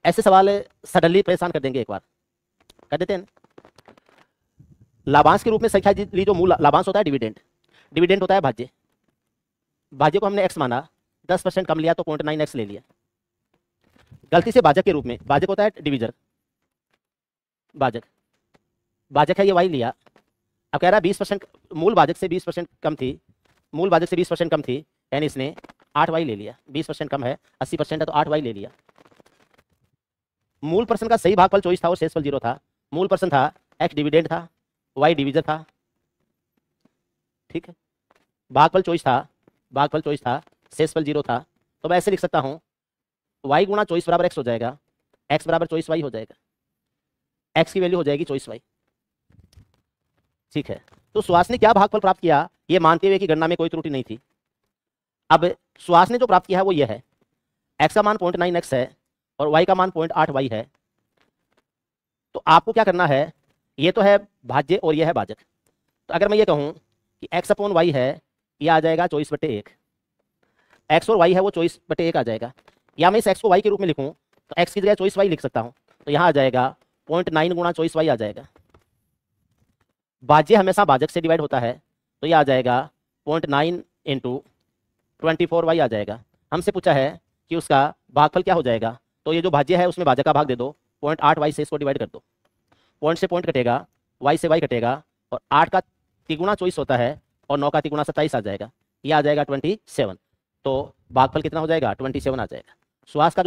ऐसे सवाल सडनली परेशान कर देंगे, एक बार कर देते हैं। लाभांश के रूप में संख्या ली, जो मूल लाभांश होता है डिविडेंड, डिविडेंड होता है भाज्य। भाज्य को हमने x माना, 10% कम लिया तो 0.9x ले लिया। गलती से भाजक के रूप में, भाजक होता है डिविजर, भाजक, भाजक है ये y लिया। अब कह रहा है 20%, मूल भाजक से 20% कम थी, मूल भाजक से 20% कम थी, यानी इसने 8y ले लिया। 20% कम है, 80% है तो 8y ले लिया। मूल प्रश्न का सही भागफल 24 था और शेषफल 0 था। मूल प्रश्न था x डिविडेंड था, y डिविजन था, ठीक है। भागफल 24 था, भागफल 24 था, शेषफल 0 था। तो मैं ऐसे लिख सकता हूं y गुणा 24 बराबर x हो जाएगा, x बराबर 24y हो जाएगा, x की वैल्यू हो जाएगी 24y, ठीक है। तो सुहास ने क्या भागफल प्राप्त किया, ये मानते हुए कि गणना में कोई त्रुटि नहीं थी। अब सुहास ने जो प्राप्त किया है वो ये है, x का मान 0.9x है और y का मान 0.8y है। तो आपको क्या करना है, ये तो है भाज्य और ये है भाजक। तो अगर मैं ये कहूं कि x अपॉन y है, ये आ जाएगा 24/1, x और y है वो 24/1 आ जाएगा। या मैं इस x को y के रूप में लिखूं तो x की जगह 24y लिख सकता हूं, तो यहाँ आ जाएगा 0.9 गुणा 24y आ जाएगा। भाज्य हमेशा भाजक से डिवाइड होता है, तो ये आ जाएगा 0.9 इंटू 24y आ जाएगा। हमसे पूछा है कि उसका भागफल क्या हो जाएगा, तो ये जो भाज्य है उसमें भाजक का भाग दे दो, 0.8y से इसको डिवाइड कर दो, पॉइंट से पॉइंट कटेगा, y से y कटेगा, और 8 का तिगुना 24 होता है और 9 का तिगुना 27 आ जाएगा, ये आ जाएगा 27। तो भागफल कितना हो जाएगा, 27 आ जाएगा। सुहास का